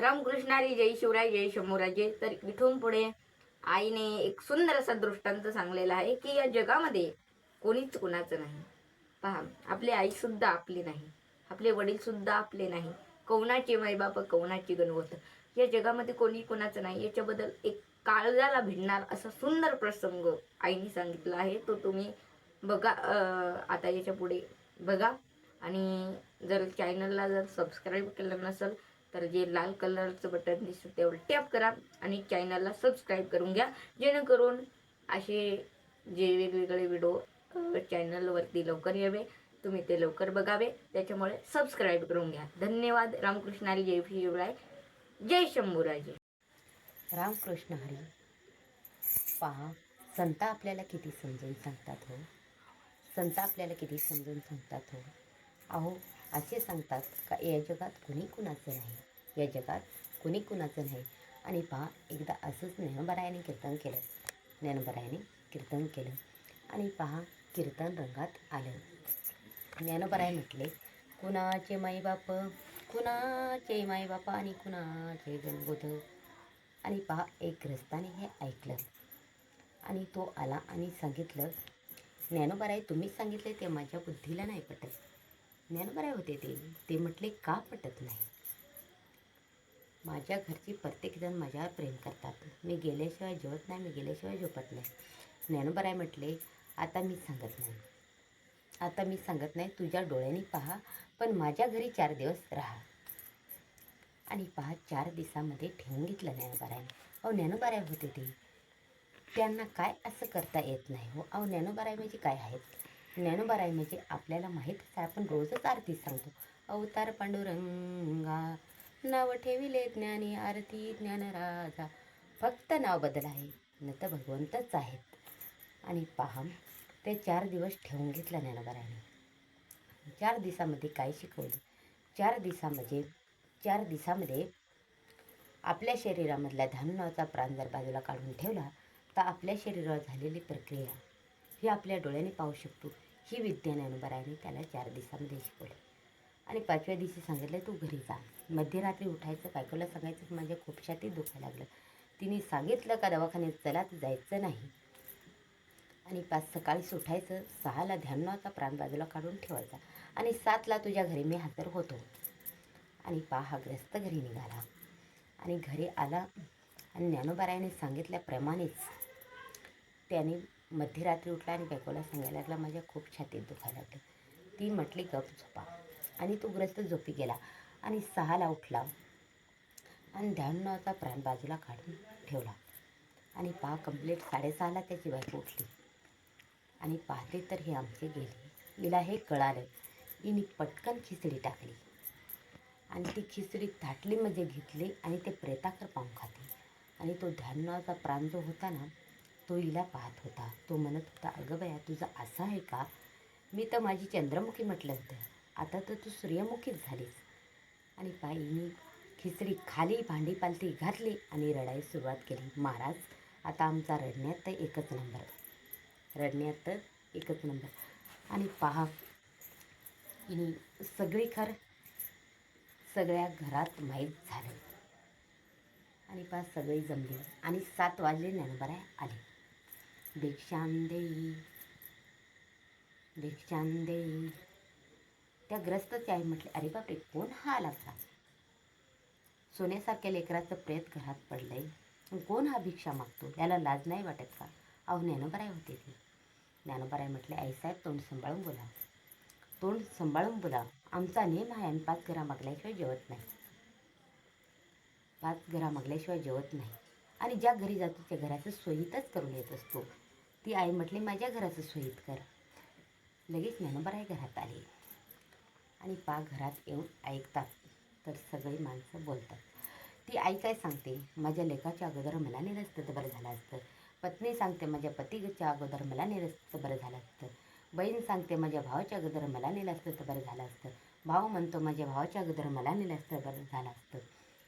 रामकृष्णारी जय शिवराय जय शंभूराजे. तर इथून पुढे आईने एक सुंदर असा दृष्टांत सांगलेला आहे की या जगामध्ये कोणीच कुणाचं नाही. पहा, आपली आई सुद्धा आपली नाही, आपले वडील सुद्धा आपले नाही, कौनाचे मायबाप कौनाची गणवत. या जगामध्ये कोणी कुणाचं नाही. याच्याबद्दल एक काळजाला भिडणार असा सुंदर प्रसंग आईने सांगितला आहे. तो तुम्ही बघा. आता याच्या पुढे बघा. आणि जर चॅनलला जर सबस्क्राईब केलं नसेल तर जे लाल कलरचं बटन दिसतं त्यावर टॅप करा आणि चॅनलला सबस्क्राईब करून घ्या, जेणेकरून असे जे वेगवेगळे व्हिडिओ चॅनलवरती लवकर यावे, तुम्ही ते लवकर बघावे. त्याच्यामुळे सबस्क्राईब करून घ्या. धन्यवाद. रामकृष्णारी जय शिवराय जय शंभूराजे. रामकृष्ण हरी. पहा, संत आपल्याला किती समजून सांगतात हो. संत आपल्याला किती समजून सांगतात हो. अहो, असे सांगतात का या जगात कुणी कुणाचं नाही, या जगात कुणी कुणाचं नाही. आणि पहा, एकदा असंच ज्ञानोबारायाने कीर्तन केलं. ज्ञानोबारायाने कीर्तन केलं आणि पहा, कीर्तन रंगात आलं. ज्ञानोबाराय म्हटले, कुणाचे माईबाप, कुणाचे माईबाप आणि कुणाचे गणगोत. आणि पहा, एक ग्रस्ताने हे ऐकलं आणि तो आला आणि सांगितलं, ज्ञानोबाराय तुम्हीच सांगितले ते माझ्या बुद्धीला नाही पटत. ज्ञानोबाराय होते ते म्हटले, का पटत नाही? माझ्या घरची प्रत्येकजण माझ्यावर प्रेम करतात. मी गेल्याशिवाय जेवत नाही, मी गेल्याशिवाय झोपत नाही. ज्ञानोबाराय म्हटले, आता मी सांगत नाही, तुझ्या डोळ्यांनी पहा, पण माझ्या घरी 4 दिवस राहा. आणि पहा, 4 दिवसामध्ये ठेवून घेतलं ज्ञानोबारायने. अहो, ज्ञानोबाराय होते ते, त्यांना काय असं करता येत नाही हो. अहो, ज्ञानोबाराय म्हणजे काय आहेत? ज्ञानोबाराय म्हणजे आपल्याला माहीतच आहे, आपण रोजच आरती सांगतो. अवतार पांडुरंगा, नाव ठेविले ज्ञानी, आरती ज्ञानराजा. फक्त नाव बदल आहे, न तर भगवंतच आहेत. आणि पहा, ते 4 दिवस ठेवून घेतलं ज्ञानोबारायने. 4 दिवसामध्ये काय शिकवलं? 4 दिवसामध्ये आपल्या शरीरामधल्या धानुनाचा प्राण जर बाजूला काढून ठेवला तर आपल्या शरीरावर झालेली प्रक्रिया ही आपल्या डोळ्याने पाहू शकतो. ही विद्या ज्ञानोबारायाने त्याला 4 दिवसामध्ये शिकवली. आणि 5व्या दिवशी सांगितलं, तू घरी जा. मध्यरात्री उठायचं, बायकोला सांगायचं माझ्या खूप छातीत दुखायला लागलं. तिने सांगितलं का दवाखान्यात चला, तर जायचं नाही. आणि 5 सकाळीच उठायचं, 6ला ध्यानाचा प्राण बाजूला काढून ठेवायचा आणि 7ला तुझ्या घरी मी हजर होतो. आणि हा ग्रस्त घरी निघाला आणि घरी आला आणि ज्ञानोबारायाने सांगितल्याप्रमाणेच त्याने मध्यरात्री उठला आणि बायकोला सांगायला लागला, माझ्या खूप छातीत दुखायला लागलं. ती म्हटली, गप झोपा. आणि तो ग्रस्त झोपी गेला आणि 6ला उठला आणि ध्यानाचा प्राण बाजूला काढून ठेवला. आणि कंप्लीट 6:30ला त्याची बायको उठली आणि पाहते तर हे आमचे गेले. हिला हे कळालं. हिने पटकन खिचडी टाकली आणि ती खिचडी ताटलीमध्ये घेतली आणि ते प्रेताकर पाहून खाते. आणि तो ध्यानाचा प्राण जो होता ना, तो हिला पाहत होता. तो म्हणत होता, अगं बया, तुझं असं आहे का? मी तर माझी चंद्रमुखी म्हटलं होतं, आता तर तू सूर्यमुखीच झालीस. आणि हिने खिचडी खाली, भांडी पालती घातली आणि रडायला सुरुवात केली. महाराज, आता आमचा रडण्यात तर एकच नंबर. आणि पहा, हिने सगळी सगळ्या घरात माहीत झालं. आणि पहा, सगळी जमली आणि 7 वाजले. ज्ञानोबाराय आले. भिक्षां देई. त्या ग्रस्तची आई म्हटले, अरे बापरे, कोण हा आला का? सोन्यासारख्या लेकराचं प्रेत घरात पडलंय, कोण हा भिक्षा मागतो? याला लाज नाही वाटत का? अहो, ज्ञानोबाराय होते ते. ज्ञानोबाराय म्हटले, आईसाहेब, तोंड सांभाळून बोला. आमचा नेम आहे, आम्ही 5 घरा मागल्याशिवाय जेवत नाही. आणि ज्या घरी जातो त्या घराचं सोयीतच करून येत असतो. ती आई म्हटली, माझ्या घराचं सोयीत कर. लगेच ज्ञानोबाराय घरात आले आणि घरात येऊन ऐकतात तर सगळी माणसं बोलतात. ती आई काय सांगते, माझ्या लेकाच्या अगोदर मला नेलं असतं तर बरं झालं असतं. पत्नी सांगते, माझ्या पतीच्या अगोदर मला नेलं असतं तर बरं झालं असतं. बहीण सांगते, माझ्या भावाच्या अगोदर मला नेलं असतं तर बरं झालं असतं. भाऊ म्हणतो, माझ्या भावाच्या अगोदर मला नेलं असतं तर बरं झालं असतं.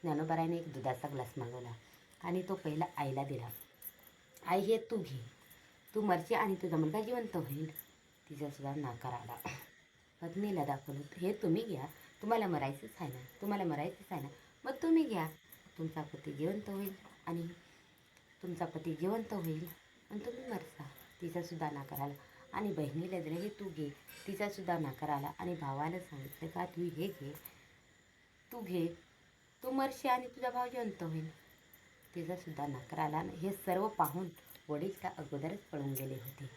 ज्ञानोबारायने एक दुधाचा ग्लास मागवला आणि तो पहिला आईला दिला. आई, हे तू घे, तू मरची आणि तुझा मुलगा जिवंत होईल. तिचासुद्धा नाकार आला. पत्नीला दाखवलं, हे तुम्ही घ्या, तुम्हाला मरायचंच आहे ना, मग तुम्ही घ्या. तुमचा पती जिवंत होईल आणि तुमचा पती जिवंत होईल आणि तुम्ही मरसा. तिचासुद्धा नाकार आला. आणि बहिणीला दिलं हे तू घे, तिचासुद्धा नाकार आला. आणि भावाला सांगितलं का तू हे घे, तू घे, तू मरशी आणि तुझा भाव जिवंत होईल. तिचासुद्धा नकार आला. हे सर्व पाहून वडील त्या अगोदरच पळून गेले होते.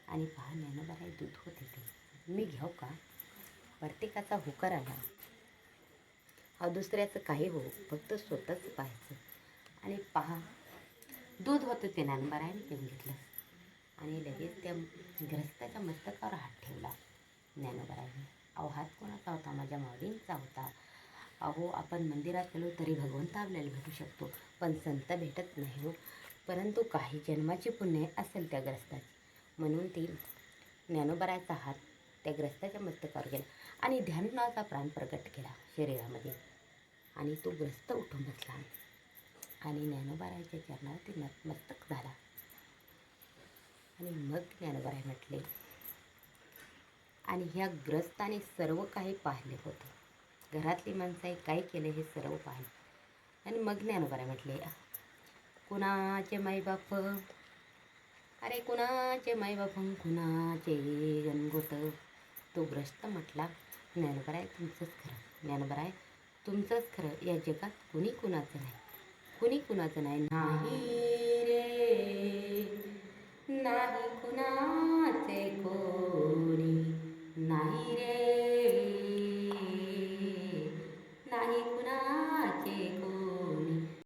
आणि पहा ज्ञानोबाराय दूध होते ते मी घेऊ का. प्रत्येकाचा होकार आला. हा दुसऱ्याचं काही हो, फक्त स्वतःच पाहायचं. आणि पहा दूध होतं ते ज्ञानोबारायने पिऊन घेतलं. आणि लगेच त्या ग्रस्ताच्या मस्तकावर हात ठेवला ज्ञानोबारायने. अहो हात कोणाचा होता? माझ्या माऊलींचा होता. अहो आपण मंदिरात गेलो तरी भगवंत आपल्याला भेटू शकतो, पण संत भेटत नाही हो. परंतु काही जन्माची पुण्य असेल त्या ग्रस्ताची, म्हणून ती ज्ञानोबारायचा हात त्या ग्रस्ताच्या मस्तकावर गेला आणि ध्यानाचा प्राण प्रकट केला शरीरामध्ये. आणि तो ग्रस्त उठून बसला आणि ज्ञानोबारायच्या चरणावरती नतमस्तक झाला. आणि मग ज्ञानोबाराय म्हटले, आणि ह्या ग्रस्ताने सर्व काही पाहिले होतं, घरातली माणसाने काय केलं हे सर्व पाहिलं. आणि मग ज्ञानोबाराय म्हटले, कुणाचे माईबाप, अरे कुणाचे माईबाप, कुणाचे गणगोत. तो ग्रस्त म्हटला, ज्ञानोबाराय तुमचंच खरं, ज्ञानोबाराय तुमचंच खरं. या जगात कुणी कुणाचं नाही, कुणी कुणाचं नाही. नाही रे